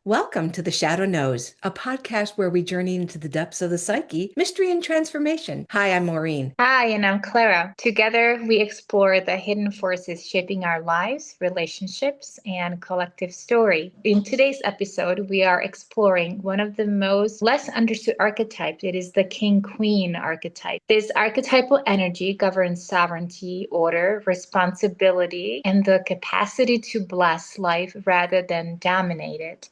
Welcome to The Shadow Knows, a podcast where we journey into the depths of the psyche, mystery, and transformation. Hi, I'm Maureen. Hi, and I'm Clara. Together, we explore the hidden forces shaping our lives, relationships, and collective story. In today's episode, we are exploring one of the most less understood archetypes. It is the king-queen archetype. This archetypal energy governs sovereignty, order, responsibility, and the capacity to bless life rather than dominate it.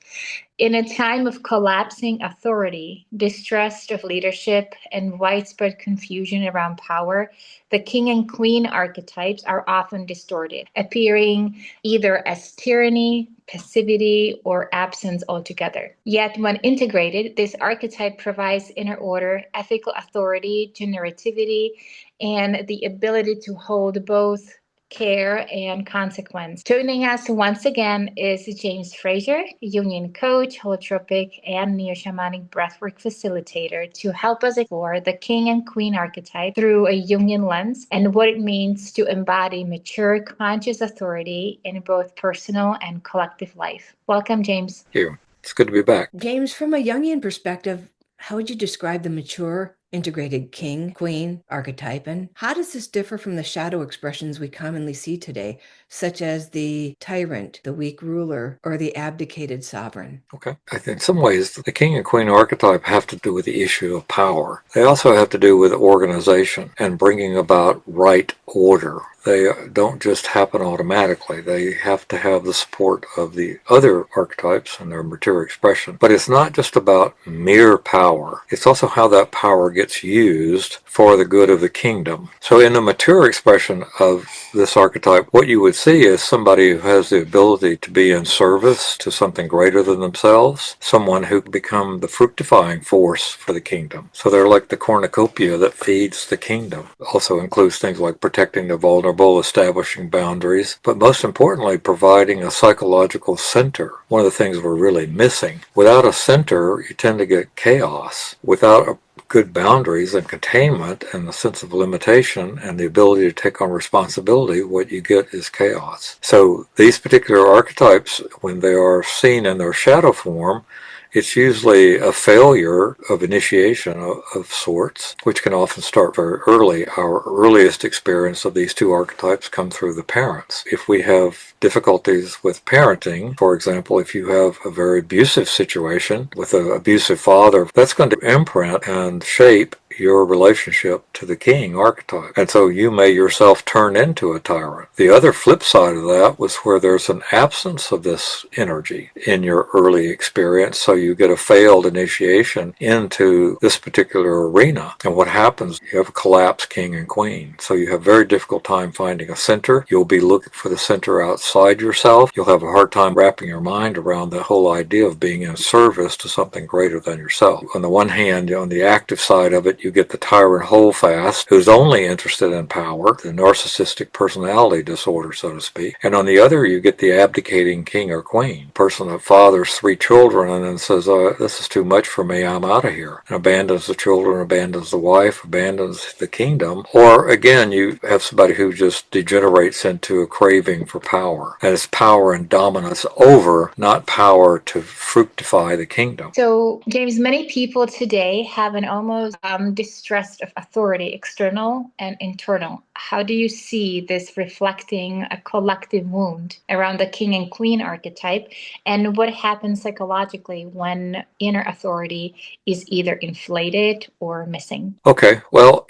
In a time of collapsing authority, distrust of leadership, and widespread confusion around power, the king and queen archetypes are often distorted, appearing either as tyranny, passivity, or absence altogether. Yet, when integrated, this archetype provides inner order, ethical authority, generativity, and the ability to hold both care and consequence. Joining us once again is James Frazier, Jungian coach, holotropic, and neo-shamanic breathwork facilitator to help us explore the king and queen archetype through a Jungian lens and what it means to embody mature, conscious authority in both personal and collective life. Welcome, James. Thank you. It's good to be back. James, from a Jungian perspective, how would you describe the mature, integrated king, queen archetype, and how does this differ from the shadow expressions we commonly see today, such as the tyrant, the weak ruler, or the abdicated sovereign? Okay. I think in some ways, the king and queen archetype have to do with the issue of power. They also have to do with organization and bringing about right order. They don't just happen automatically. They have to have the support of the other archetypes and their mature expression. But it's not just about mere power. It's also how that power gets used for the good of the kingdom. So in the mature expression of this archetype, what you would see is somebody who has the ability to be in service to something greater than themselves, someone who can become the fructifying force for the kingdom. So they're like the cornucopia that feeds the kingdom. Also includes things like protecting the vulnerable, establishing boundaries, but most importantly, providing a psychological center. One of the things we're really missing. Without a center, you tend to get chaos. Without good boundaries and containment and the sense of limitation and the ability to take on responsibility, what you get is chaos. So these particular archetypes, when they are seen in their shadow form, it's usually a failure of initiation of sorts, which can often start very early. Our earliest experience of these two archetypes come through the parents. If we have difficulties with parenting, for example, if you have a very abusive situation with an abusive father, that's going to imprint and shape your relationship to the king archetype. And so you may yourself turn into a tyrant. The other flip side of that was where there's an absence of this energy in your early experience, so you get a failed initiation into this particular arena. And what happens, you have a collapsed king and queen. So you have a very difficult time finding a center. You'll be looking for the center outside yourself. You'll have a hard time wrapping your mind around the whole idea of being in service to something greater than yourself. On the one hand, on the active side of it, you get the tyrant holdfast who's only interested in power, the narcissistic personality disorder, so to speak. And on the other, you get the abdicating king or queen, person that fathers 3 children and then says, this is too much for me, I'm out of here, and abandons the children, abandons the wife, abandons the kingdom. Or again, you have somebody who just degenerates into a craving for power, and it's power and dominance over, not power to fructify the kingdom. So, James, many people today have an almost distrust of authority, external and internal. How do you see this reflecting a collective wound around the king and queen archetype? And what happens psychologically when inner authority is either inflated or missing? Okay, well,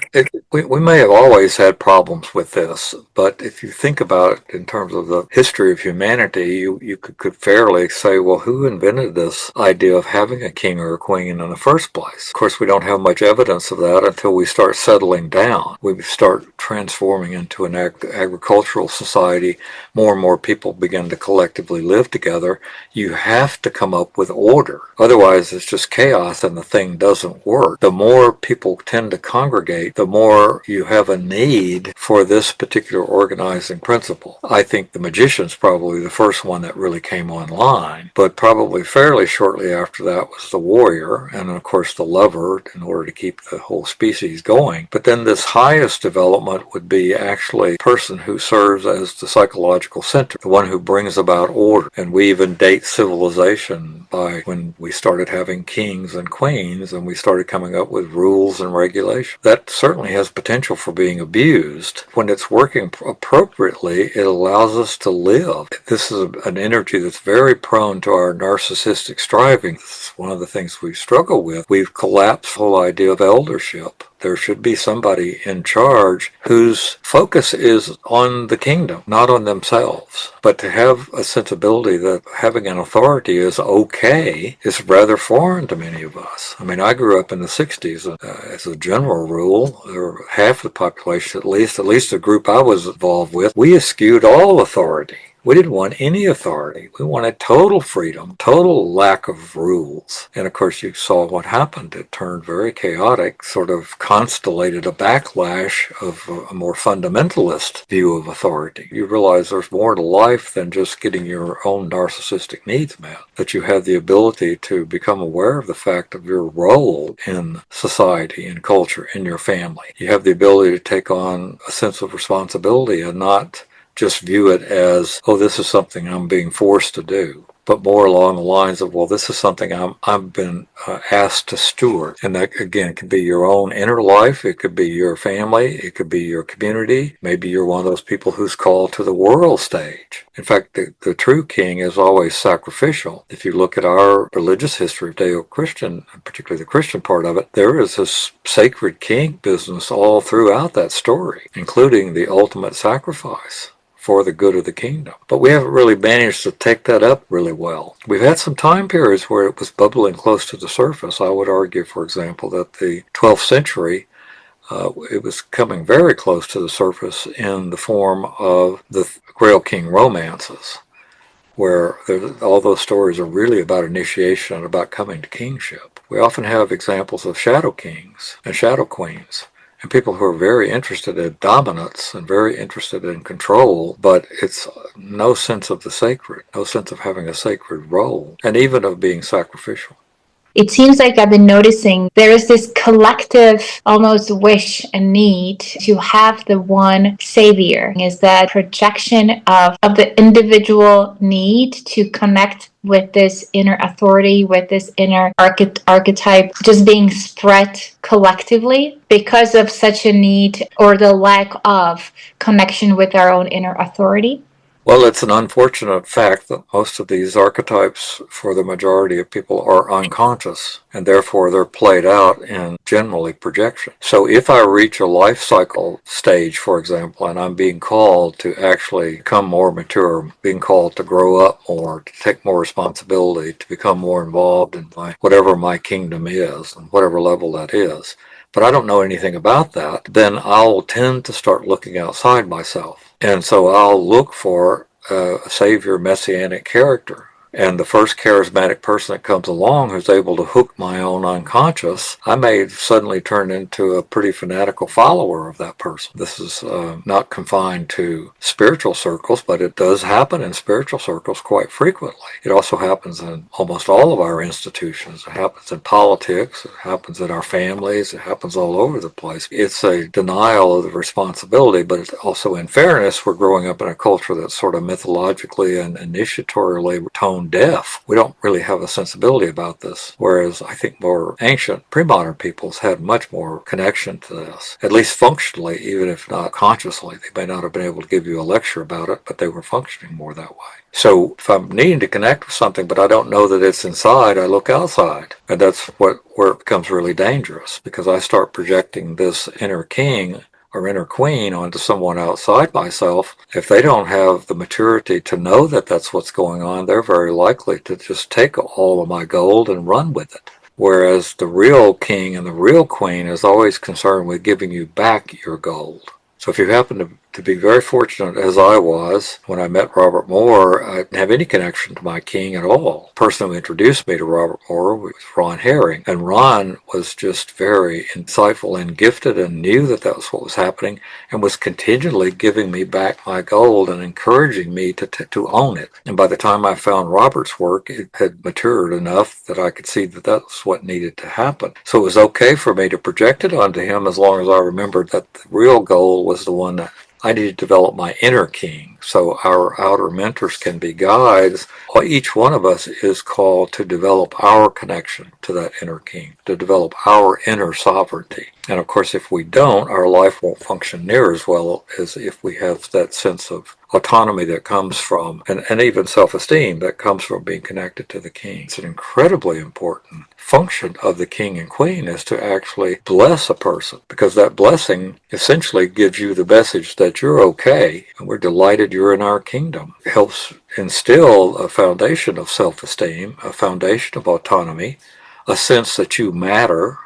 we may have always had problems with this, but if you think about it in terms of the history of humanity, you could fairly say, well, who invented this idea of having a king or a queen in the first place? Of course, we don't have much evidence of that until we start settling down. We start transforming into an agricultural society. More and more people begin to collectively live together. You have to come up with order. Otherwise, it's just chaos and the thing doesn't work. The more people tend to congregate, the more you have a need for this particular organizing principle. I think the magician's probably the first one that really came online, but probably fairly shortly after that was the warrior, and of course the lover, in order to keep the whole species going. But then this highest development would be actually a person who serves as the psychological center, the one who brings about order. And we even date civilization by when we started having kings and queens and we started coming up with rules and regulations. That certainly has potential for being abused. When it's working appropriately, it allows us to live. This is an energy that's very prone to our narcissistic striving. This is one of the things we struggle with. We've collapsed the whole idea of eldership. There should be somebody in charge whose focus is on the kingdom, not on themselves. But to have a sensibility that having an authority is okay is rather foreign to many of us. I mean, I grew up in the 60s. As a general rule, or half the population at least the group I was involved with, we eschewed all authority. We didn't want any authority. We wanted total freedom, total lack of rules. And of course, you saw what happened. It turned very chaotic, sort of constellated a backlash of a more fundamentalist view of authority. You realize there's more to life than just getting your own narcissistic needs met, that you have the ability to become aware of the fact of your role in society and culture, in your family. You have the ability to take on a sense of responsibility and not just view it as, oh, this is something I'm being forced to do, but more along the lines of, well, this is something I've been asked to steward. And that, again, could be your own inner life. It could be your family. It could be your community. Maybe you're one of those people who's called to the world stage. In fact, the true king is always sacrificial. If you look at our religious history of Judeo-Christian, particularly the Christian part of it, there is this sacred king business all throughout that story, including the ultimate sacrifice for the good of the kingdom. But we haven't really managed to take that up really well. We've had some time periods where it was bubbling close to the surface. I would argue, for example, that the 12th century, it was coming very close to the surface in the form of the Grail King romances, where all those stories are really about initiation and about coming to kingship. We often have examples of shadow kings and shadow queens, and people who are very interested in dominance and very interested in control, but it's no sense of the sacred, no sense of having a sacred role, and even of being sacrificial. It seems like I've been noticing there is this collective almost wish and need to have the one savior. Is that projection of the individual need to connect with this inner authority, with this inner archetype, just being spread collectively because of such a need or the lack of connection with our own inner authority? Well, it's an unfortunate fact that most of these archetypes, for the majority of people, are unconscious, and therefore they're played out in generally projection. So if I reach a life cycle stage, for example, and I'm being called to actually become more mature, being called to grow up more, to take more responsibility, to become more involved in whatever my kingdom is, and whatever level that is, but I don't know anything about that, then I'll tend to start looking outside myself. And so I'll look for a savior messianic character. And the first charismatic person that comes along who's able to hook my own unconscious, I may suddenly turn into a pretty fanatical follower of that person. This is not confined to spiritual circles, but it does happen in spiritual circles quite frequently. It also happens in almost all of our institutions. It happens in politics. It happens in our families. It happens all over the place. It's a denial of the responsibility, but it's also, in fairness, we're growing up in a culture that's sort of mythologically and initiatorily toned deaf. We don't really have a sensibility about this, whereas I think more ancient pre-modern peoples had much more connection to this, at least functionally, even if not consciously. They may not have been able to give you a lecture about it, but they were functioning more that way. So if I'm needing to connect with something, but I don't know that it's inside, I look outside. And that's where it becomes really dangerous, because I start projecting this inner king or inner queen onto someone outside myself. If they don't have the maturity to know that that's what's going on, they're very likely to just take all of my gold and run with it. Whereas the real king and the real queen is always concerned with giving you back your gold. So if you happen to to be very fortunate as I was when I met Robert Moore, I didn't have any connection to my king at all. The person who introduced me to Robert Moore was Ron Herring, and Ron was just very insightful and gifted and knew that that was what was happening and was continually giving me back my gold and encouraging me to own it. And by the time I found Robert's work, it had matured enough that I could see that that's what needed to happen. So it was okay for me to project it onto him as long as I remembered that the real goal was the one that I need to develop my inner king. So our outer mentors can be guides. Well, each one of us is called to develop our connection to that inner king, to develop our inner sovereignty. And of course, if we don't, our life won't function near as well as if we have that sense of autonomy that comes from, and even self-esteem that comes from being connected to the king. It's an incredibly important function of the king and queen is to actually bless a person, because that blessing essentially gives you the message that you're okay and we're delighted you're in our kingdom. It helps instill a foundation of self-esteem, a foundation of autonomy, a sense that you matter,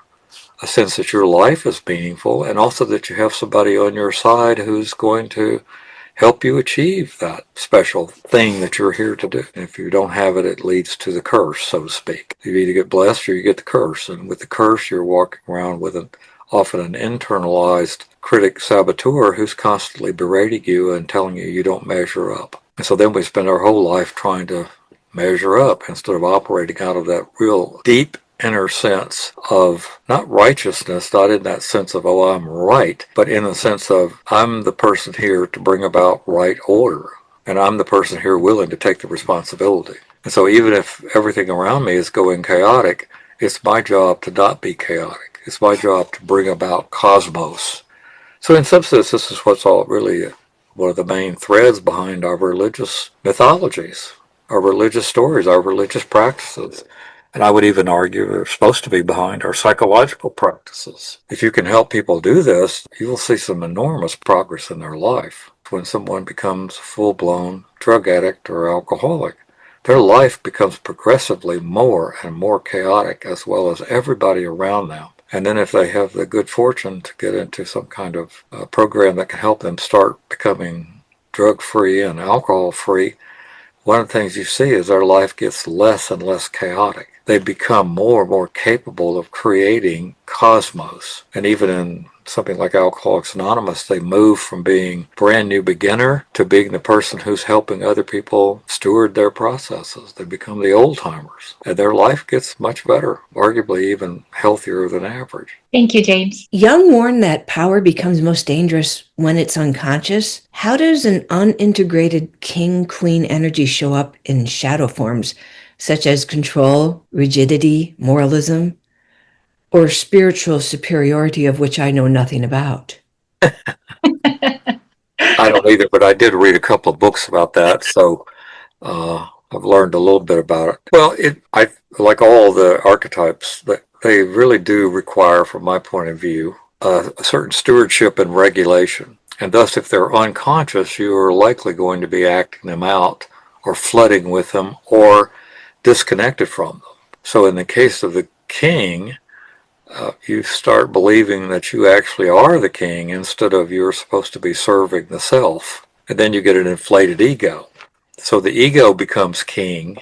a sense that your life is meaningful, and also that you have somebody on your side who's going to help you achieve that special thing that you're here to do. And if you don't have it, it leads to the curse, so to speak. You either get blessed or you get the curse. And with the curse, you're walking around with often an internalized critic saboteur who's constantly berating you and telling you don't measure up. And so then we spend our whole life trying to measure up instead of operating out of that real deep inner sense of not righteousness, not in that sense of, oh, I'm right, but in the sense of, I'm the person here to bring about right order, and I'm the person here willing to take the responsibility. And so even if everything around me is going chaotic, it's my job to not be chaotic. It's my job to bring about cosmos. So in some sense, this is what's all really one of the main threads behind our religious mythologies, our religious stories, our religious practices. And I would even argue they're supposed to be behind our psychological practices. If you can help people do this, you will see some enormous progress in their life. When someone becomes a full-blown drug addict or alcoholic, their life becomes progressively more and more chaotic, as well as everybody around them. And then if they have the good fortune to get into some kind of program that can help them start becoming drug-free and alcohol-free, one of the things you see is their life gets less and less chaotic. They become more and more capable of creating cosmos. And even in something like Alcoholics Anonymous, they move from being brand new beginner to being the person who's helping other people steward their processes. They become the old timers, and their life gets much better, arguably even healthier than average. Thank you, James. Young warned that power becomes most dangerous when it's unconscious. How does an unintegrated king-queen energy show up in shadow forms, such as control, rigidity, moralism, or spiritual superiority, of which I know nothing about? I don't either, but I did read a couple of books about that, so I've learned a little bit about it. Well, I like all the archetypes, they really do require, from my point of view, a certain stewardship and regulation. And thus, if they're unconscious, you are likely going to be acting them out or flooding with them or disconnected from them. So in the case of the king, you start believing that you actually are the king instead of you're supposed to be serving the self. And then you get an inflated ego. So the ego becomes king,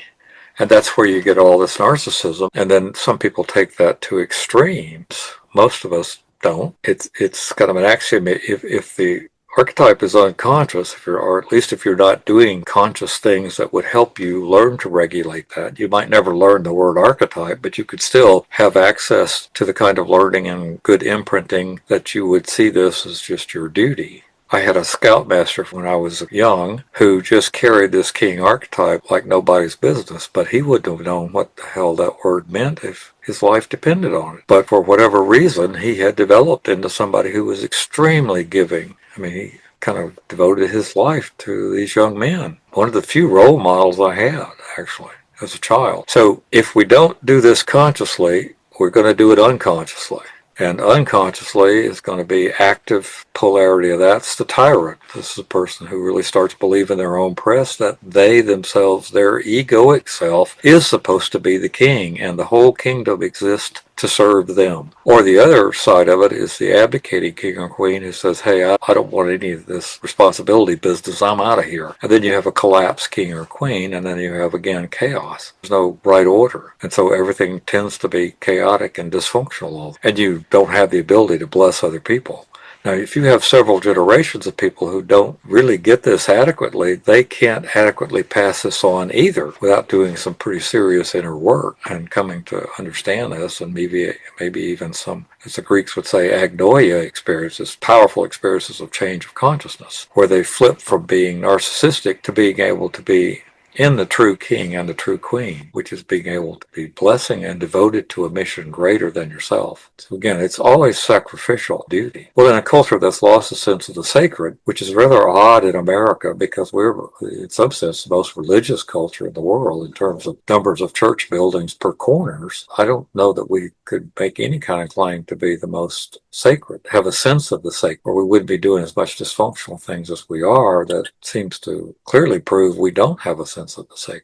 and that's where you get all this narcissism. And then some people take that to extremes. Most of us don't. It's kind of an axiom. If the archetype is unconscious, or at least if you're not doing conscious things that would help you learn to regulate that, you might never learn the word archetype, but you could still have access to the kind of learning and good imprinting that you would see this as just your duty. I had a scoutmaster when I was young who just carried this king archetype like nobody's business, but he wouldn't have known what the hell that word meant if his life depended on it. But for whatever reason, he had developed into somebody who was extremely giving. I mean, he kind of devoted his life to these young men. One of the few role models I had, actually, as a child. So if we don't do this consciously, we're going to do it unconsciously. And unconsciously is going to be active polarity of that's the tyrant. This is a person who really starts believing their own press that they themselves, their egoic self, is supposed to be the king, and the whole kingdom exists to serve them. Or the other side of it is the abdicating king or queen who says, hey, I don't want any of this responsibility business, I'm out of here. And then you have a collapsed king or queen, and then you have, again, chaos. There's no right order. And so everything tends to be chaotic and dysfunctional. And you don't have the ability to bless other people. Now, if you have several generations of people who don't really get this adequately, they can't adequately pass this on either without doing some pretty serious inner work and coming to understand this, and maybe even some, as the Greeks would say, agnoia experiences, powerful experiences of change of consciousness, where they flip from being narcissistic to being able to be in the true king and the true queen, which is being able to be blessing and devoted to a mission greater than yourself. So again, it's always sacrificial duty. Well, in a culture that's lost the sense of the sacred, which is rather odd in America because we're, in some sense, the most religious culture in the world in terms of numbers of church buildings per corners, I don't know that we could make any kind of claim to be the most sacred, have a sense of the sacred, or we wouldn't be doing as much dysfunctional things as we are. That seems to clearly prove we don't have a sense of the sacred.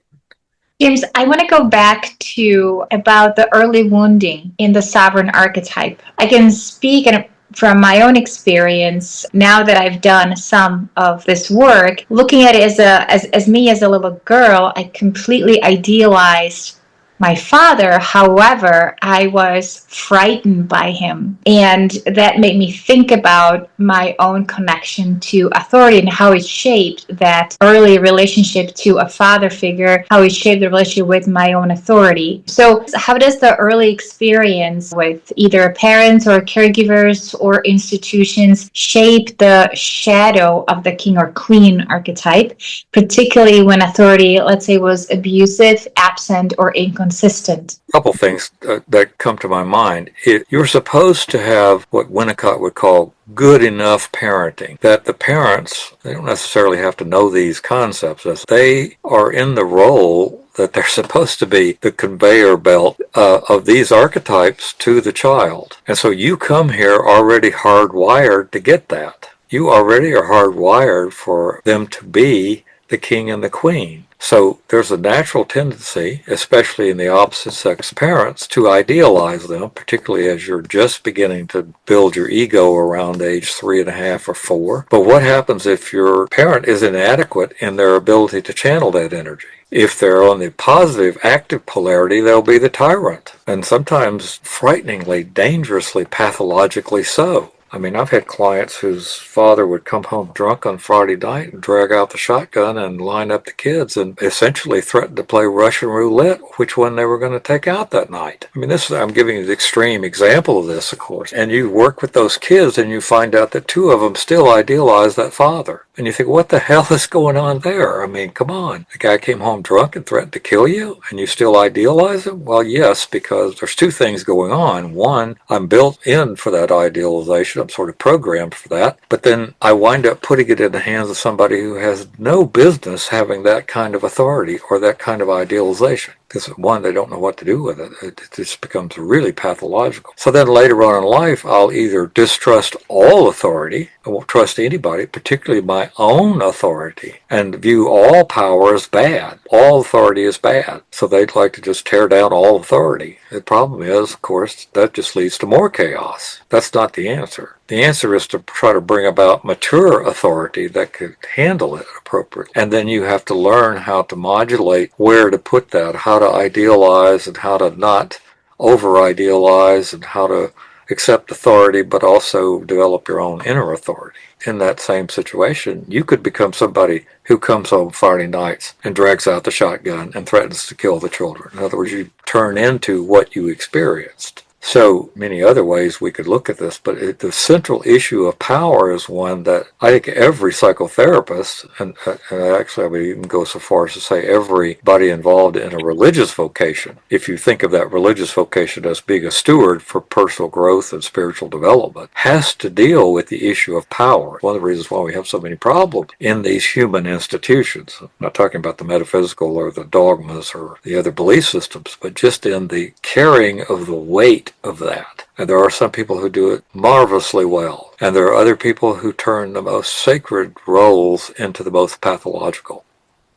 James, I want to go back to about the early wounding in the sovereign archetype. I can speak from my own experience now that I've done some of this work, looking at it as me as a little girl. I completely idealized my father. However, I was frightened by him, and that made me think about my own connection to authority and how it shaped that early relationship to a father figure, how it shaped the relationship with my own authority. So how does the early experience with either parents or caregivers or institutions shape the shadow of the king or queen archetype, particularly when authority, let's say, was abusive, absent, or inconsistent? A couple things that come to my mind. You're supposed to have what Winnicott would call good enough parenting, that the parents, they don't necessarily have to know these concepts, as they are in the role that they're supposed to be the conveyor belt of these archetypes to the child. And so you come here already hardwired to get that. You already are hardwired for them to be the king and the queen. So there's a natural tendency, especially in the opposite sex parents, to idealize them, particularly as you're just beginning to build your ego around age 3.5 or 4. But what happens if your parent is inadequate in their ability to channel that energy? If they're on the positive, active polarity, they'll be the tyrant, and sometimes frighteningly, dangerously, pathologically so. I mean, I've had clients whose father would come home drunk on Friday night and drag out the shotgun and line up the kids and essentially threaten to play Russian roulette which one they were going to take out that night. I mean, I'm giving you the extreme example of this, of course. And you work with those kids and you find out that 2 of them still idealize that father. And you think, what the hell is going on there? I mean, come on. The guy came home drunk and threatened to kill you, and you still idealize him? Well, yes, because there's 2 things going on. One, I'm built in for that idealization. I'm sort of programmed for that. But then I wind up putting it in the hands of somebody who has no business having that kind of authority or that kind of idealization. Because one, they don't know what to do with it. It just becomes really pathological. So then later on in life, I'll either distrust all authority, I won't trust anybody, particularly my own authority, and view all power as bad. All authority is bad. So they'd like to just tear down all authority. The problem is, of course, that just leads to more chaos. That's not the answer. The answer is to try to bring about mature authority that could handle it appropriately. And then you have to learn how to modulate where to put that, how to idealize and how to not over-idealize, and how to accept authority but also develop your own inner authority. In that same situation, you could become somebody who comes home Friday nights and drags out the shotgun and threatens to kill the children. In other words, you turn into what you experienced. So many other ways we could look at this, but the central issue of power is one that I think every psychotherapist, and actually I would even go so far as to say everybody involved in a religious vocation, if you think of that religious vocation as being a steward for personal growth and spiritual development, has to deal with the issue of power. One of the reasons why we have so many problems in these human institutions, I'm not talking about the metaphysical or the dogmas or the other belief systems, but just in the carrying of the weight of that. And there are some people who do it marvelously well. And there are other people who turn the most sacred roles into the most pathological.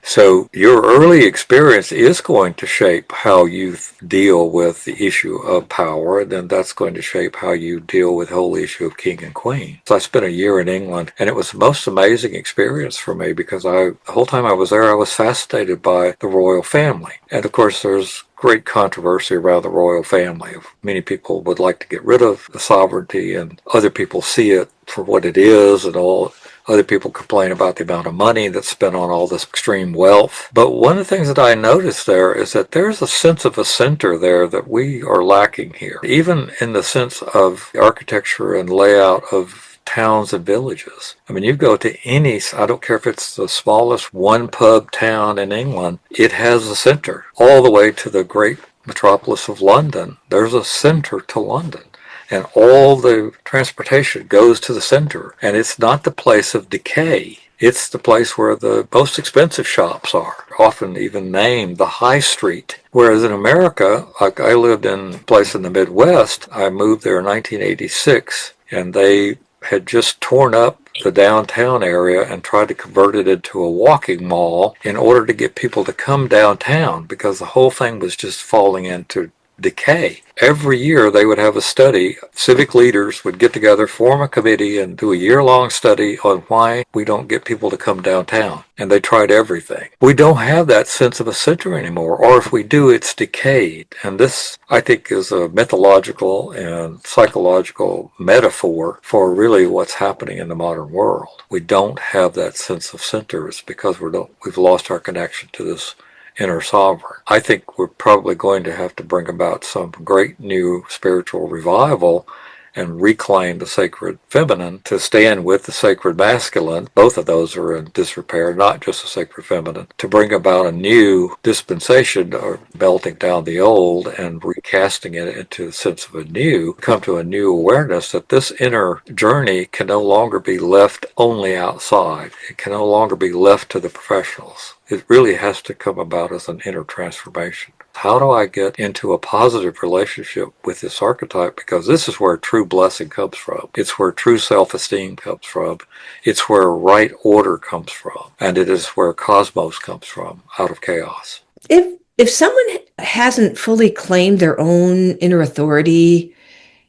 So your early experience is going to shape how you deal with the issue of power, and then that's going to shape how you deal with the whole issue of king and queen. So I spent a year in England, and it was the most amazing experience for me because the whole time I was there, I was fascinated by the royal family. And of course, there's great controversy around the royal family. Many people would like to get rid of the sovereignty, and other people see it for what it is, and all other people complain about the amount of money that's spent on all this extreme wealth. But one of the things that I noticed there is that there's a sense of a center there that we are lacking here, even in the sense of architecture and layout of towns and villages. I mean, you go to any, I don't care if it's the smallest one pub town in England, it has a center. All the way to the great metropolis of London, there's a center to London. And all the transportation goes to the center. And it's not the place of decay. It's the place where the most expensive shops are, often even named the high street. Whereas in America, like I lived in a place in the Midwest, I moved there in 1986, and they had just torn up the downtown area and tried to convert it into a walking mall in order to get people to come downtown because the whole thing was just falling into decay. Every year they would have a study. Civic leaders would get together, form a committee, and do a year-long study on why we don't get people to come downtown. And they tried everything. We don't have that sense of a center anymore, or if we do, it's decayed. And this, I think, is a mythological and psychological metaphor for really what's happening in the modern world. We don't have that sense of center. It's because we've lost our connection to this inner sovereign. I think we're probably going to have to bring about some great new spiritual revival and reclaim the sacred feminine to stand with the sacred masculine. Both of those are in disrepair, not just the sacred feminine, to bring about a new dispensation or melting down the old and recasting it into the sense of a new, come to a new awareness that this inner journey can no longer be left only outside. It can no longer be left to the professionals. It really has to come about as an inner transformation. How do I get into a positive relationship with this archetype? Because this is where true blessing comes from. It's where true self-esteem comes from. It's where right order comes from. And it is where cosmos comes from, out of chaos. If someone hasn't fully claimed their own inner authority,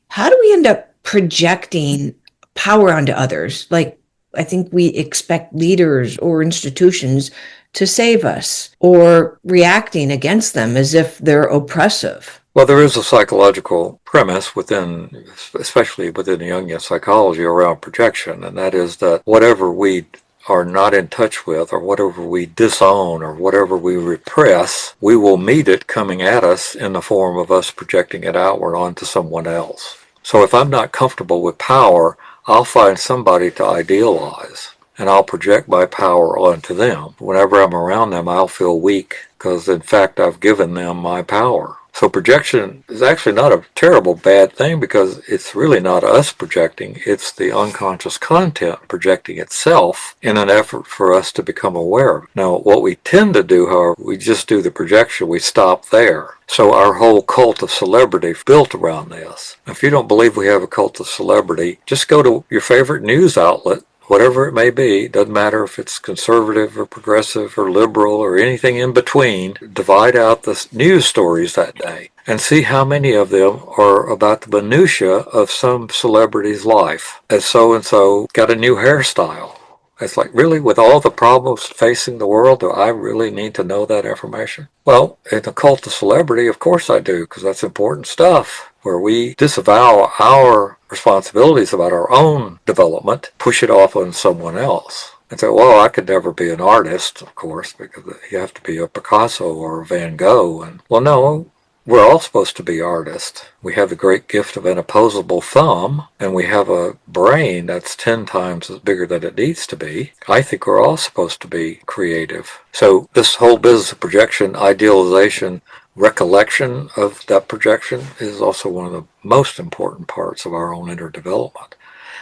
how do we end up projecting power onto others? Like, I think we expect leaders or institutions to save us, or reacting against them as if they're oppressive. Well, there is a psychological premise within, especially within Jungian psychology, around projection, and that is that whatever we are not in touch with, or whatever we disown, or whatever we repress, we will meet it coming at us in the form of us projecting it outward onto someone else. So if I'm not comfortable with power, I'll find somebody to idealize, and I'll project my power onto them. Whenever I'm around them, I'll feel weak because, in fact, I've given them my power. So projection is actually not a terrible bad thing because it's really not us projecting. It's the unconscious content projecting itself in an effort for us to become aware of it. Now, what we tend to do, however, we just do the projection. We stop there. So our whole cult of celebrity is built around this. If you don't believe we have a cult of celebrity, just go to your favorite news outlet, whatever it may be. Doesn't matter if it's conservative or progressive or liberal or anything in between. Divide out the news stories that day and see how many of them are about the minutia of some celebrity's life. As so-and-so got a new hairstyle. It's like, really, with all the problems facing the world, do I really need to know that information? Well, in the cult of celebrity, of course I do, because that's important stuff, where we disavow our responsibilities about our own development, push it off on someone else. And say, well, I could never be an artist, of course, because you have to be a Picasso or a Van Gogh. And, well, no, we're all supposed to be artists. We have the great gift of an opposable thumb, and we have a brain that's 10 times as bigger than it needs to be. I think we're all supposed to be creative. So this whole business of projection, idealization, recollection of that projection is also one of the most important parts of our own inner development.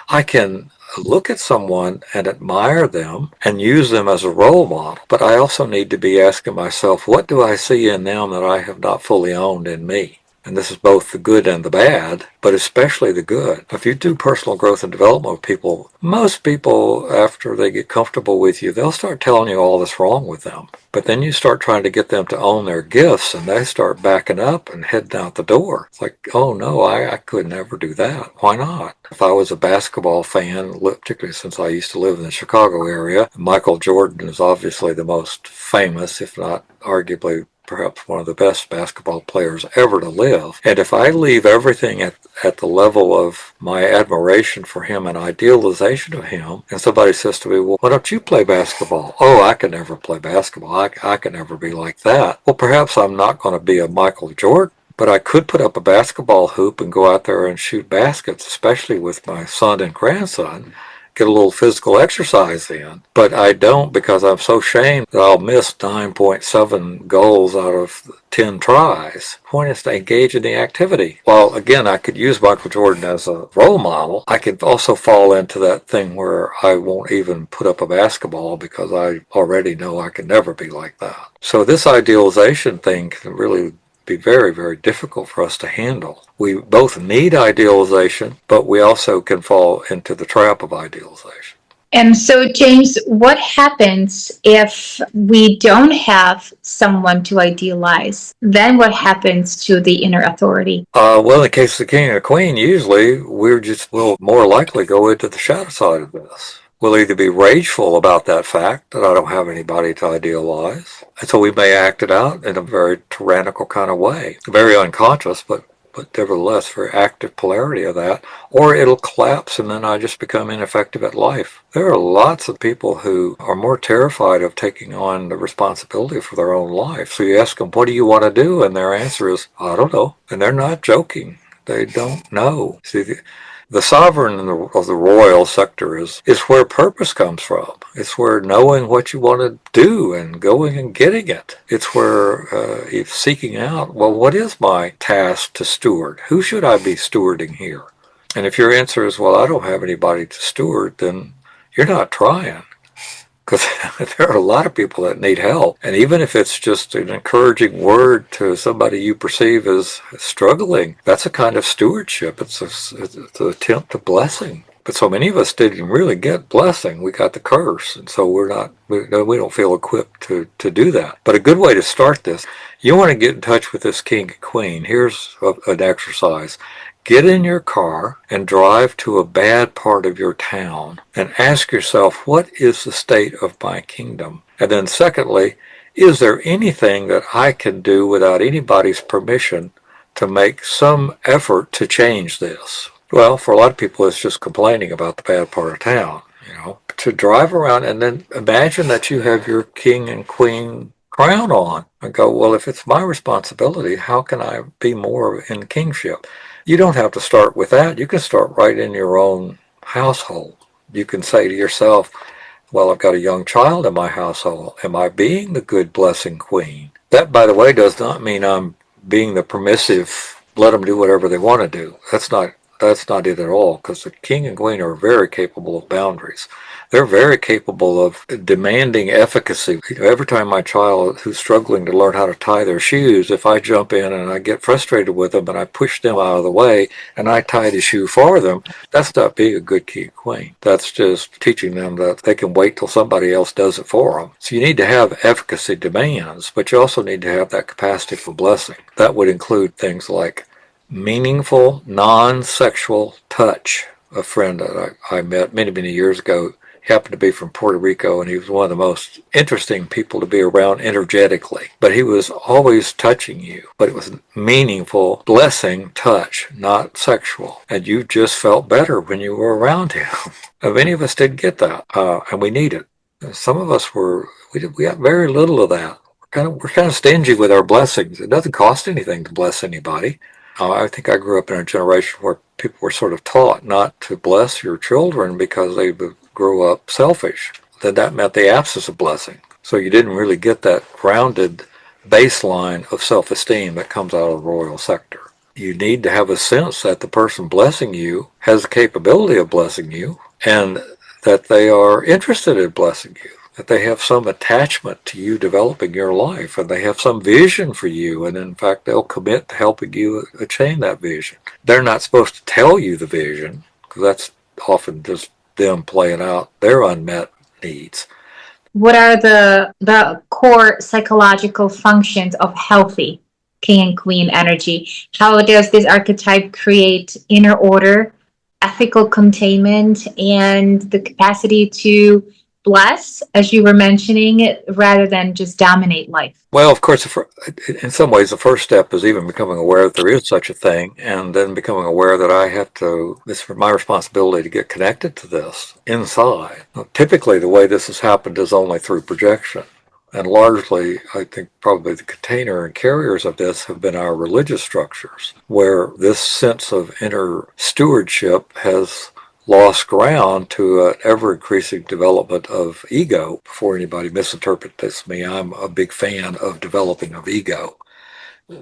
I can look at someone and admire them and use them as a role model, but I also need to be asking myself, what do I see in them that I have not fully owned in me? And this is both the good and the bad, but especially the good. If you do personal growth and development with people, most people, after they get comfortable with you, they'll start telling you all that's wrong with them. But then you start trying to get them to own their gifts, and they start backing up and heading out the door. It's like, oh no, I could never do that. Why not? If I was a basketball fan, particularly since I used to live in the Chicago area, Michael Jordan is obviously the most famous, if not arguably perhaps one of the best basketball players ever to live. And if I leave everything at the level of my admiration for him and idealization of him, and somebody says to me, well, why don't you play basketball? Oh, I can never play basketball. I can never be like that. Well, perhaps I'm not going to be a Michael Jordan, but I could put up a basketball hoop and go out there and shoot baskets, especially with my son and grandson. Get a little physical exercise in, but I don't because I'm so ashamed that I'll miss 9.7 goals out of 10 tries. The point is to engage in the activity. While again, I could use Michael Jordan as a role model, I could also fall into that thing where I won't even put up a basketball because I already know I can never be like that. So this idealization thing can really be very, very difficult for us to handle. We both need idealization, but we also can fall into the trap of idealization. And so, James, what happens if we don't have someone to idealize? Then what happens to the inner authority? Well, in the case of the king and the queen, usually we'll more likely go into the shadow side of this. We'll either be rageful about that fact that I don't have anybody to idealize, and so we may act it out in a very tyrannical kind of way, very unconscious, but nevertheless very active polarity of that, or it'll collapse and then I just become ineffective at life. There are lots of people who are more terrified of taking on the responsibility for their own life. So you ask them, what do you want to do? And their answer is, I don't know. And they're not joking. They don't know. See, the sovereign of the royal sector is where purpose comes from. It's where knowing what you want to do and going and getting it. It's where seeking out, well, what is my task to steward? Who should I be stewarding here? And if your answer is, well, I don't have anybody to steward, then you're not trying. Because there are a lot of people that need help. And even if it's just an encouraging word to somebody you perceive as struggling, that's a kind of stewardship. It's an attempt at blessing. But so many of us didn't really get blessing. We got the curse. And so we don't feel equipped to do that. But a good way to start this, you want to get in touch with this king and queen. Here's an exercise. Get in your car and drive to a bad part of your town and ask yourself, what is the state of my kingdom? And then secondly, is there anything that I can do without anybody's permission to make some effort to change this? Well, for a lot of people, it's just complaining about the bad part of town, to drive around and then imagine that you have your king and queen crown on and go, well, if it's my responsibility, how can I be more in kingship? You don't have to start with that. You can start right in your own household. You can say to yourself, well, I've got a young child in my household. Am I being the good, blessing queen? That, by the way, does not mean I'm being the permissive, let them do whatever they want to do. That's not it at all, because the king and queen are very capable of boundaries. They're very capable of demanding efficacy. Every time my child who's struggling to learn how to tie their shoes, if I jump in and I get frustrated with them and I push them out of the way and I tie the shoe for them, that's not being a good king and queen. That's just teaching them that they can wait till somebody else does it for them. So you need to have efficacy demands, but you also need to have that capacity for blessing. That would include things like meaningful, non-sexual touch. A friend that I met many, many years ago, he happened to be from Puerto Rico, and he was one of the most interesting people to be around energetically. But he was always touching you. But it was meaningful, blessing touch, not sexual. And you just felt better when you were around him. And many of us didn't get that, and we need it. Some of us we got very little of that. We're kind of stingy with our blessings. It doesn't cost anything to bless anybody. I think I grew up in a generation where people were sort of taught not to bless your children because they grew up selfish. Then that meant the absence of blessing. So you didn't really get that grounded baseline of self-esteem that comes out of the royal sector. You need to have a sense that the person blessing you has the capability of blessing you and that they are interested in blessing you. that they have some attachment to you developing your life, and they have some vision for you, and in fact they'll commit to helping you attain that vision. They're not supposed to tell you the vision, because that's often just them playing out their unmet needs. What are the core psychological functions of healthy king and queen energy? How does this archetype create inner order, ethical containment, and the capacity to bless, as you were mentioning, rather than just dominate life? Well, of course, in some ways, the first step is even becoming aware that there is such a thing, and then becoming aware that this is my responsibility to get connected to this inside. Now, typically, the way this has happened is only through projection. And largely, I think probably the container and carriers of this have been our religious structures, where this sense of inner stewardship has lost ground to an ever-increasing development of ego. Before anybody misinterprets me, I'm a big fan of developing of ego.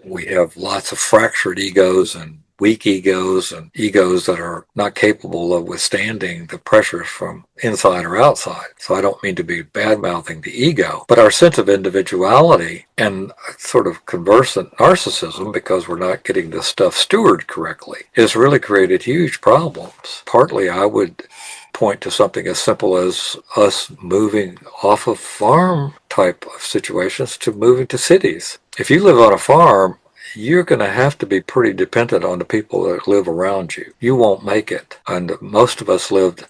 We have lots of fractured egos and weak egos and egos that are not capable of withstanding the pressures from inside or outside. So I don't mean to be bad-mouthing the ego, but our sense of individuality and sort of conversant narcissism, because we're not getting this stuff stewarded correctly, has really created huge problems. Partly I would point to something as simple as us moving off of farm type of situations to moving to cities. If you live on a farm, you're going to have to be pretty dependent on the people that live around you. You won't make it. And most of us lived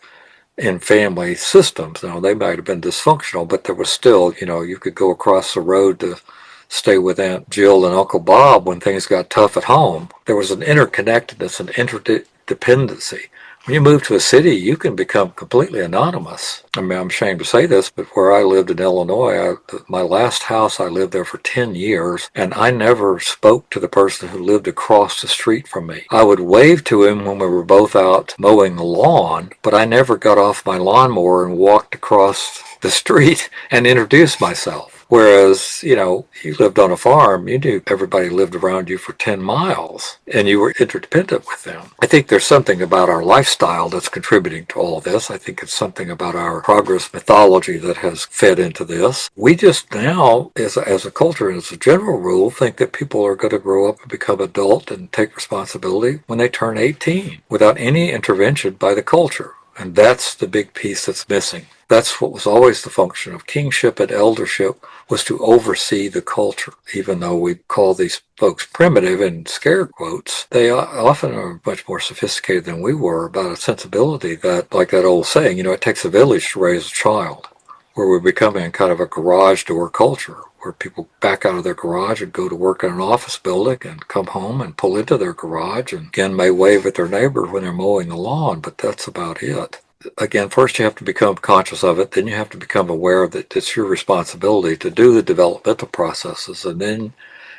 in family systems. Now, they might have been dysfunctional, but there was still, you could go across the road to stay with Aunt Jill and Uncle Bob when things got tough at home. There was an interconnectedness and interdependency. When you move to a city, you can become completely anonymous. I mean, I'm ashamed to say this, but where I lived in Illinois, my last house, I lived there for 10 years, and I never spoke to the person who lived across the street from me. I would wave to him when we were both out mowing the lawn, but I never got off my lawnmower and walked across the street and introduced myself. Whereas, you lived on a farm, you knew everybody lived around you for 10 miles, and you were interdependent with them. I think there's something about our lifestyle that's contributing to all this. I think it's something about our progress mythology that has fed into this. We just now, as a culture and as a general rule, think that people are going to grow up and become adult and take responsibility when they turn 18 without any intervention by the culture. And that's the big piece that's missing. That's what was always the function of kingship and eldership, was to oversee the culture. Even though we call these folks primitive in scare quotes, they often are much more sophisticated than we were about a sensibility that, like that old saying, it takes a village to raise a child, where we're becoming kind of a garage door culture, where people back out of their garage and go to work in an office building and come home and pull into their garage and again may wave at their neighbor when they're mowing the lawn, but that's about it. Again, first you have to become conscious of it, then you have to become aware that it's your responsibility to do the developmental processes, and then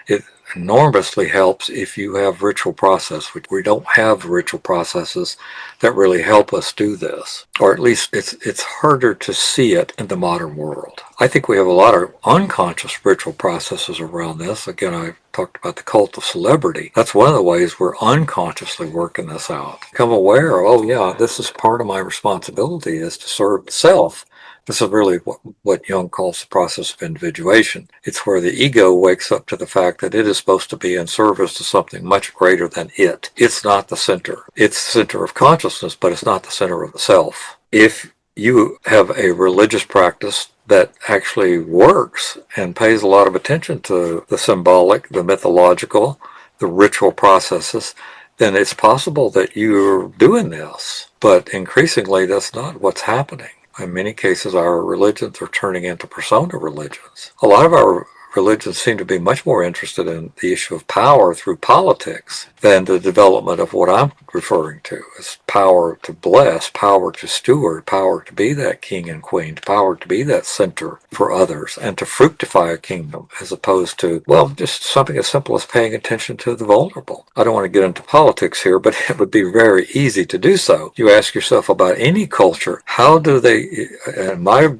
it enormously helps if you have ritual process, which we don't have ritual processes that really help us do this, or at least it's harder to see it in the modern world. I think we have a lot of unconscious ritual processes around this. Again, I talked about the cult of celebrity. That's one of the ways we're unconsciously working this out. Become aware, oh yeah, this is part of my responsibility, is to serve self. This is really what Jung calls the process of individuation. It's where the ego wakes up to the fact that it is supposed to be in service to something much greater than it. It's not the center. It's the center of consciousness, but it's not the center of the self. If you have a religious practice that actually works and pays a lot of attention to the symbolic, the mythological, the ritual processes, then it's possible that you're doing this. But increasingly, that's not what's happening. In many cases, our religions are turning into persona religions. A lot of our religions seem to be much more interested in the issue of power through politics than the development of what I'm referring to as power to bless, power to steward, power to be that king and queen, power to be that center for others, and to fructify a kingdom, as opposed to, just something as simple as paying attention to the vulnerable. I don't want to get into politics here, but it would be very easy to do so. You ask yourself about any culture, how do they, and my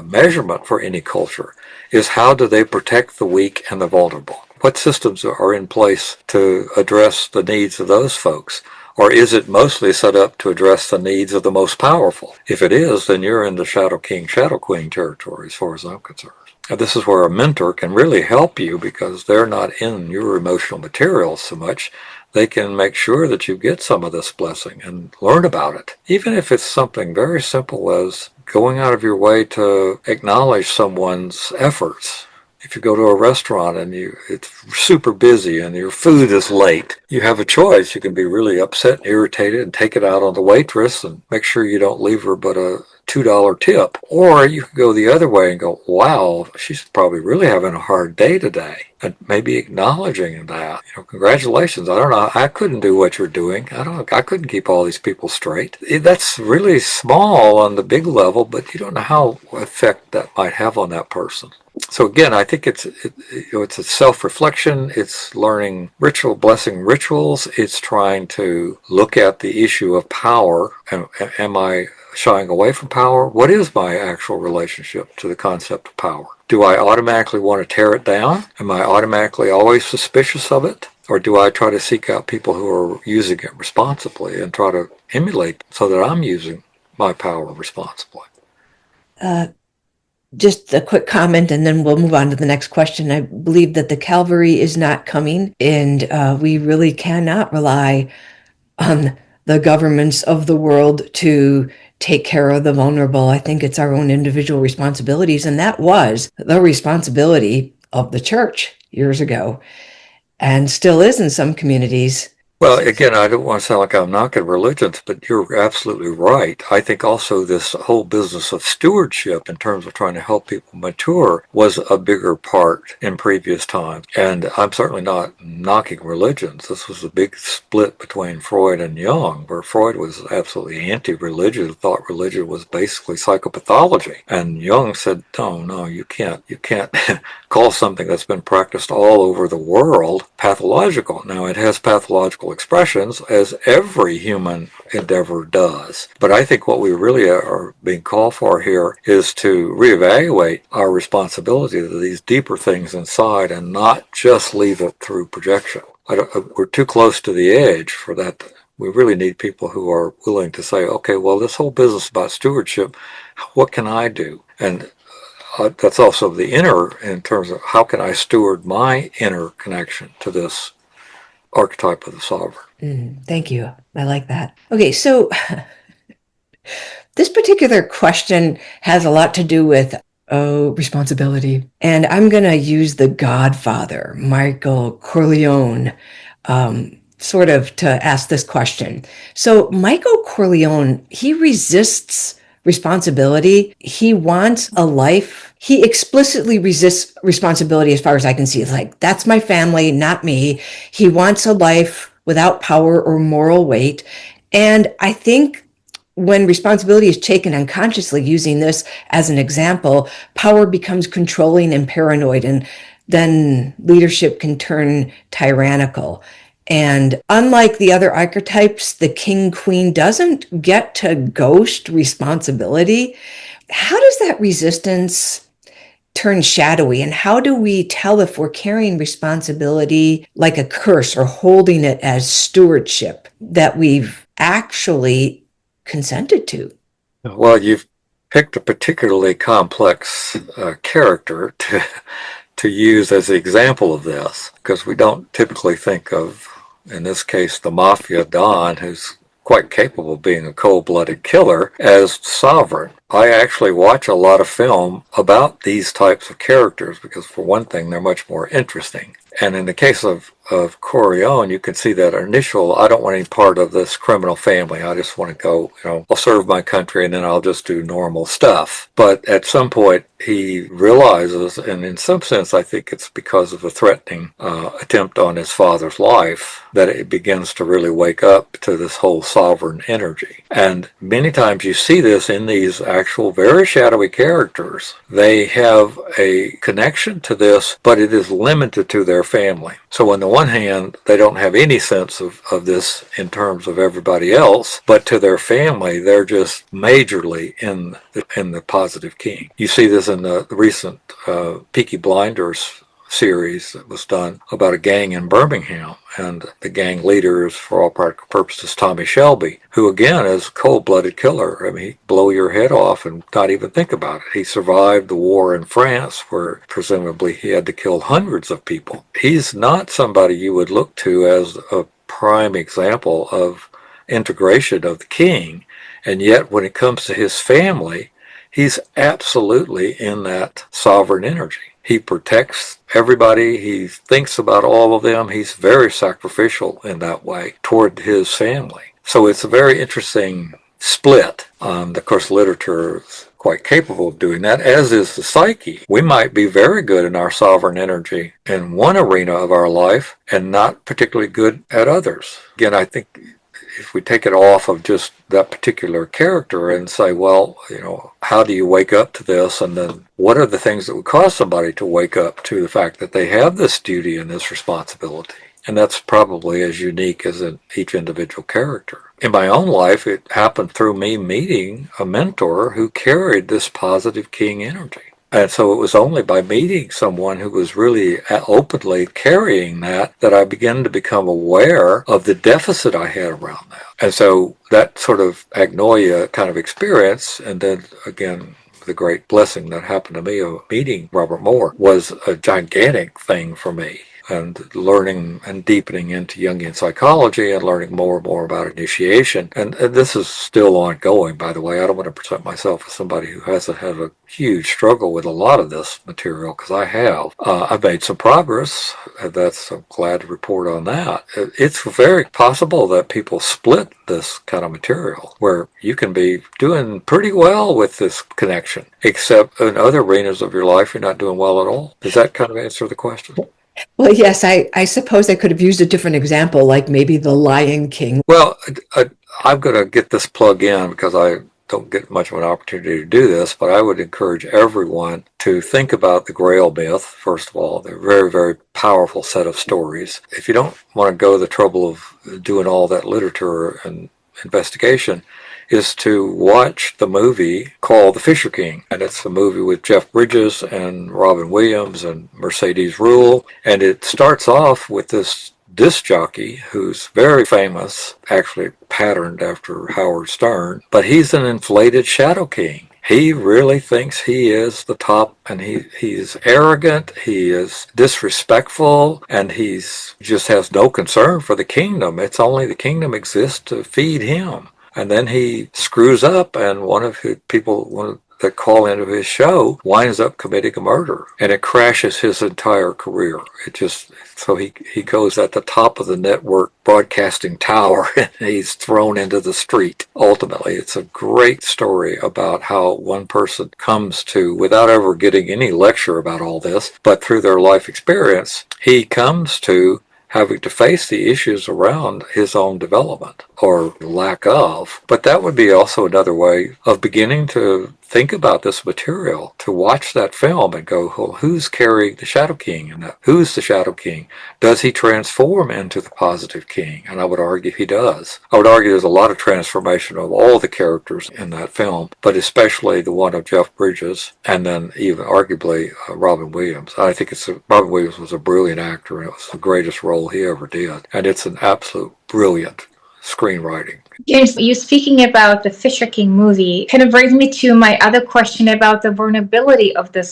measurement for any culture is how do they protect the weak and the vulnerable? What systems are in place to address the needs of those folks? Or is it mostly set up to address the needs of the most powerful? If it is, then you're in the Shadow King, Shadow Queen territory as far as I'm concerned. And this is where a mentor can really help you because they're not in your emotional material so much. They can make sure that you get some of this blessing and learn about it. Even if it's something very simple as going out of your way to acknowledge someone's efforts. If you go to a restaurant and it's super busy and your food is late, you have a choice. You can be really upset and irritated and take it out on the waitress and make sure you don't leave her but a $2 tip. Or you can go the other way and go, wow, she's probably really having a hard day today. And maybe acknowledging that, congratulations. I don't know. I couldn't do what you're doing. I couldn't keep all these people straight. That's really small on the big level, but you don't know how effect that might have on that person. So again, I think it's a self-reflection. It's learning blessing rituals. It's trying to look at the issue of power. Am I shying away from power? What is my actual relationship to the concept of power? Do I automatically want to tear it down? Am I automatically always suspicious of it? Or do I try to seek out people who are using it responsibly and try to emulate so that I'm using my power responsibly? Just a quick comment, and then we'll move on to the next question. I believe that the cavalry is not coming, and we really cannot rely on the governments of the world to take care of the vulnerable. I think it's our own individual responsibilities, and that was the responsibility of the church years ago, and still is in some communities. Well, again, I don't want to sound like I'm knocking religions, but you're absolutely right. I think also this whole business of stewardship in terms of trying to help people mature was a bigger part in previous times. And I'm certainly not knocking religions. This was a big split between Freud and Jung, where Freud was absolutely anti-religion, thought religion was basically psychopathology. And Jung said, no, you can't call something that's been practiced all over the world pathological. Now, it has pathological expressions, as every human endeavor does. But I think what we really are being called for here is to reevaluate our responsibility to these deeper things inside and not just leave it through projection. We're too close to the edge for that. We really need people who are willing to say, okay, well, this whole business about stewardship, what can I do? And that's also the inner, in terms of how can I steward my inner connection to this archetype of the sovereign. Thank you. I like that. Okay, so this particular question has a lot to do with responsibility. And I'm going to use the Godfather, Michael Corleone, sort of to ask this question. So Michael Corleone, he resists responsibility. He wants a life. He explicitly resists responsibility as far as I can see. It's like, that's my family, not me. He wants a life without power or moral weight. And I think when responsibility is taken unconsciously, using this as an example, power becomes controlling and paranoid, and then leadership can turn tyrannical. And unlike the other archetypes, the king-queen doesn't get to ghost responsibility. How does that resistance turn shadowy? And how do we tell if we're carrying responsibility like a curse or holding it as stewardship that we've actually consented to? Well, you've picked a particularly complex character to use as the example of this, because we don't typically think of, in this case, the mafia don, who's quite capable of being a cold-blooded killer, as sovereign. I actually watch a lot of film about these types of characters because, for one thing, they're much more interesting. And in the case of Corleone, you can see that initial, I don't want any part of this criminal family. I just want to go, I'll serve my country and then I'll just do normal stuff. But at some point, he realizes, and in some sense, I think it's because of a threatening attempt on his father's life, that it begins to really wake up to this whole sovereign energy. And many times you see this in these actual very shadowy characters. They have a connection to this, but it is limited to their family. So on the one hand, they don't have any sense of this in terms of everybody else, but to their family, they're just majorly in the positive king. You see this in the recent Peaky Blinders series that was done about a gang in Birmingham, and the gang leader is, for all practical purposes, Tommy Shelby, who again is a cold-blooded killer. I mean, he'd blow your head off and not even think about it. He survived the war in France, where presumably he had to kill hundreds of people. He's not somebody you would look to as a prime example of integration of the king, and yet when it comes to his family, he's absolutely in that sovereign energy. He protects everybody. He thinks about all of them. He's very sacrificial in that way toward his family. So it's a very interesting split. Of course, literature is quite capable of doing that, as is the psyche. We might be very good in our sovereign energy in one arena of our life and not particularly good at others. Again, I think if we take it off of just that particular character and say, well, how do you wake up to this? And then what are the things that would cause somebody to wake up to the fact that they have this duty and this responsibility? And that's probably as unique as in each individual character. In my own life, it happened through me meeting a mentor who carried this positive king energy. And so it was only by meeting someone who was really openly carrying that I began to become aware of the deficit I had around that. And so that sort of agnoia kind of experience, and then again, the great blessing that happened to me of meeting Robert Moore, was a gigantic thing for me. And learning and deepening into Jungian psychology and learning more and more about initiation. And this is still ongoing, by the way. I don't want to present myself as somebody who hasn't had a huge struggle with a lot of this material, because I have. I've made some progress, and I'm glad to report on that. It's very possible that people split this kind of material, where you can be doing pretty well with this connection, except in other arenas of your life, you're not doing well at all. Does that kind of answer the question? Well, yes, I suppose I could have used a different example, like maybe the Lion King. Well, I'm going to get this plug in because I don't get much of an opportunity to do this, but I would encourage everyone to think about the Grail myth, first of all. They're a very, very powerful set of stories. If you don't want to go the trouble of doing all that literature and investigation, is to watch the movie called The Fisher King. And it's a movie with Jeff Bridges and Robin Williams and Mercedes Ruehl. And it starts off with this disc jockey who's very famous, actually patterned after Howard Stern, but he's an inflated shadow king. He really thinks he is the top, and he's arrogant, he is disrespectful, and he's just has no concern for the kingdom. It's only the kingdom exists to feed him. And then he screws up, and one of the people that call into his show winds up committing a murder, and it crashes his entire career. So he goes at the top of the network broadcasting tower, and he's thrown into the street. Ultimately, it's a great story about how one person comes to, without ever getting any lecture about all this, but through their life experience, he comes to having to face the issues around his own development, or lack of. But that would be also another way of beginning to think about this material, to watch that film and go, well, who's carrying the Shadow King? And who's the Shadow King? Does he transform into the positive king? And I would argue he does. I would argue there's a lot of transformation of all the characters in that film, but especially the one of Jeff Bridges, and then even arguably Robin Williams. I think Robin Williams was a brilliant actor, and it was the greatest role he ever did. And it's an absolute brilliant screenwriting. James, you speaking about the Fisher King movie kind of brings me to my other question about the vulnerability of the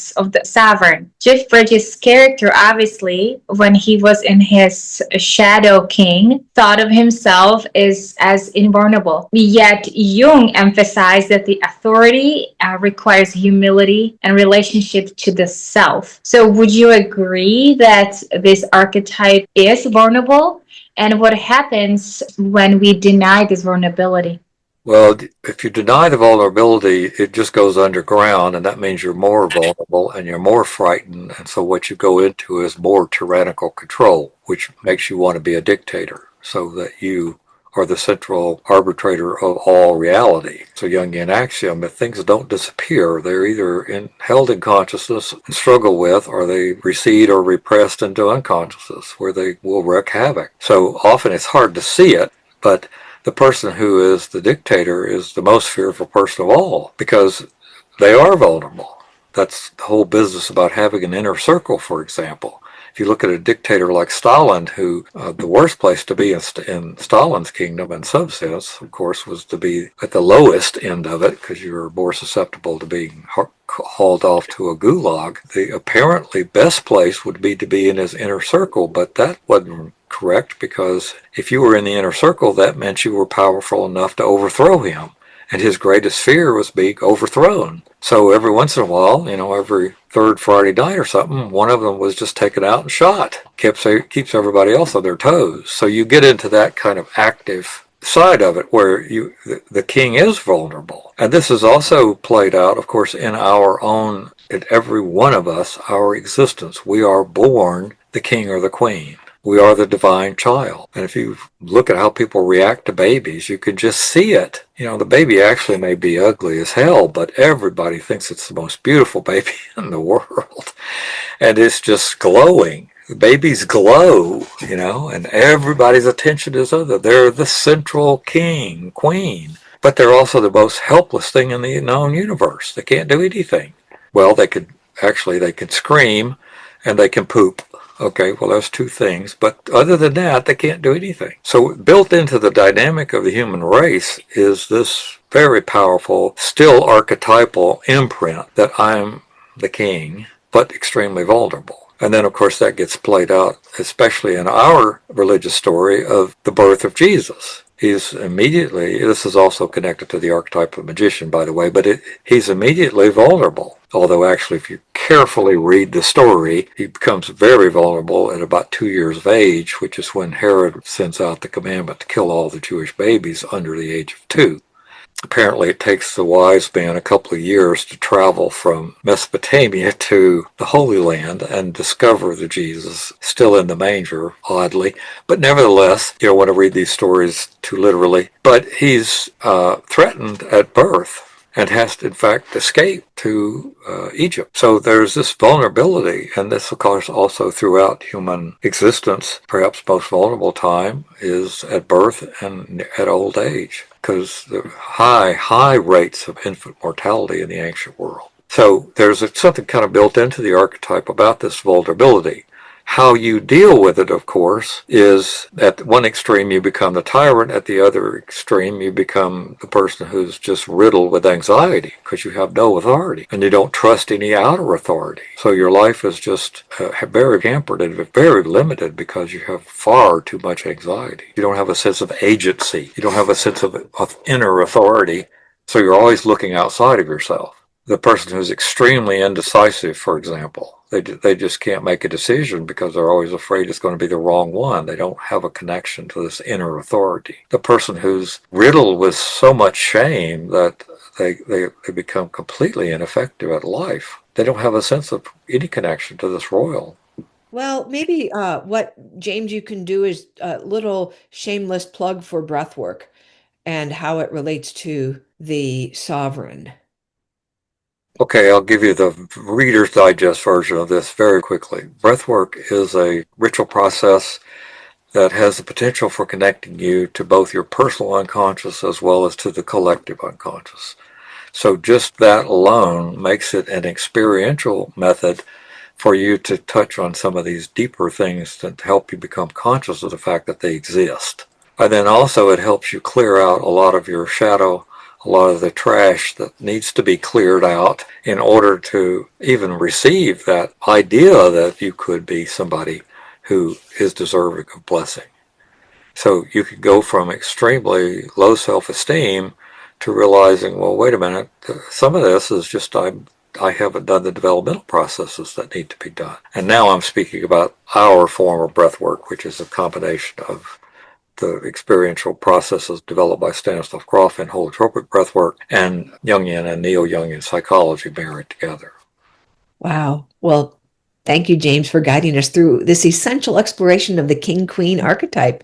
sovereign. Jeff Bridges' character, obviously, when he was in his Shadow King, thought of himself as invulnerable. Yet Jung emphasized that the authority requires humility and relationship to the self. So would you agree that this archetype is vulnerable? And what happens when we deny this vulnerability? Well, if you deny the vulnerability, it just goes underground, and that means you're more vulnerable and you're more frightened. And so what you go into is more tyrannical control, which makes you want to be a dictator, so that you are the central arbitrator of all reality. It's a Jungian axiom that things don't disappear. They're either held in consciousness and struggle with, or they recede or repressed into unconsciousness, where they will wreak havoc. So often it's hard to see it, but the person who is the dictator is the most fearful person of all, because they are vulnerable. That's the whole business about having an inner circle, for example. If you look at a dictator like Stalin, who the worst place to be in Stalin's kingdom, in some sense, of course, was to be at the lowest end of it, because you were more susceptible to being hauled off to a gulag. The apparently best place would be to be in his inner circle, but that wasn't correct, because if you were in the inner circle, that meant you were powerful enough to overthrow him. And his greatest fear was being overthrown. So every once in a while, every third Friday night or something, one of them was just taken out and shot. Keeps everybody else on their toes. So you get into that kind of active side of it where the king is vulnerable. And this is also played out, of course, in every one of us, our existence. We are born the king or the queen. We are the divine child. And if you look at how people react to babies, you can just see it. The baby actually may be ugly as hell, but everybody thinks it's the most beautiful baby in the world. And it's just glowing. The babies glow, and everybody's attention is other. They're the central king, queen. But they're also the most helpless thing in the known universe. They can't do anything. Well, they can scream and they can poop. Okay, well, there's two things, but other than that, they can't do anything. So built into the dynamic of the human race is this very powerful, still archetypal imprint that I'm the king, but extremely vulnerable. And then, of course, that gets played out, especially in our religious story of the birth of Jesus. This is also connected to the archetype of magician, by the way, but he's immediately vulnerable. Although actually, if you carefully read the story, he becomes very vulnerable at about 2 years of age, which is when Herod sends out the commandment to kill all the Jewish babies under the age of 2. Apparently, it takes the wise man a couple of years to travel from Mesopotamia to the Holy Land and discover the Jesus still in the manger, oddly. But nevertheless, you don't want to read these stories too literally. But he's threatened at birth and has to, in fact, escape to Egypt. So there's this vulnerability, and this, of course, also throughout human existence. Perhaps most vulnerable time is at birth and at old age, because the high rates of infant mortality in the ancient world. So there's something kind of built into the archetype about this vulnerability. How you deal with it, of course, is at one extreme you become the tyrant, at the other extreme you become the person who's just riddled with anxiety because you have no authority and you don't trust any outer authority. So your life is just very hampered and very limited because you have far too much anxiety. You don't have a sense of agency. You don't have a sense of inner authority. So you're always looking outside of yourself. The person who's extremely indecisive, for example, they just can't make a decision because they're always afraid it's going to be the wrong one. They don't have a connection to this inner authority. The person who's riddled with so much shame that they become completely ineffective at life. They don't have a sense of any connection to this royal. Well, maybe what, James, you can do is a little shameless plug for breathwork and how it relates to the sovereign. Okay, I'll give you the Reader's Digest version of this very quickly. Breathwork is a ritual process that has the potential for connecting you to both your personal unconscious as well as to the collective unconscious. So just that alone makes it an experiential method for you to touch on some of these deeper things to help you become conscious of the fact that they exist. And then also it helps you clear out a lot of your shadow, a lot of the trash that needs to be cleared out in order to even receive that idea that you could be somebody who is deserving of blessing. So you could go from extremely low self-esteem to realizing, well, wait a minute, some of this is just I haven't done the developmental processes that need to be done. And now I'm speaking about our form of breath work, which is a combination of the experiential processes developed by Stanislav Grof in holotropic breathwork and Jungian and neo-Jungian psychology married together. Wow. Well, thank you, James, for guiding us through this essential exploration of the king-queen archetype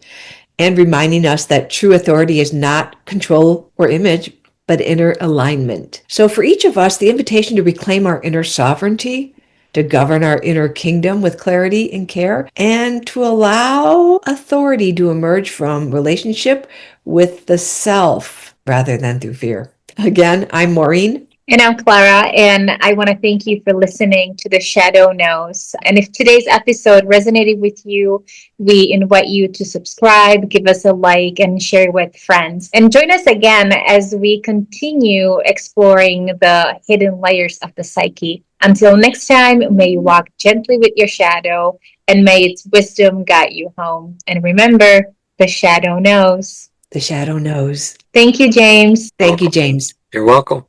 and reminding us that true authority is not control or image, but inner alignment. So for each of us, the invitation to reclaim our inner sovereignty, to govern our inner kingdom with clarity and care, and to allow authority to emerge from relationship with the self rather than through fear. Again, I'm Maureen. And I'm Clara, and I want to thank you for listening to The Shadow Knows. And if today's episode resonated with you, we invite you to subscribe, give us a like, and share with friends. And join us again as we continue exploring the hidden layers of the psyche. Until next time, may you walk gently with your shadow, and may its wisdom guide you home. And remember, the shadow knows. The shadow knows. Thank you, James. Thank you, James. You're welcome.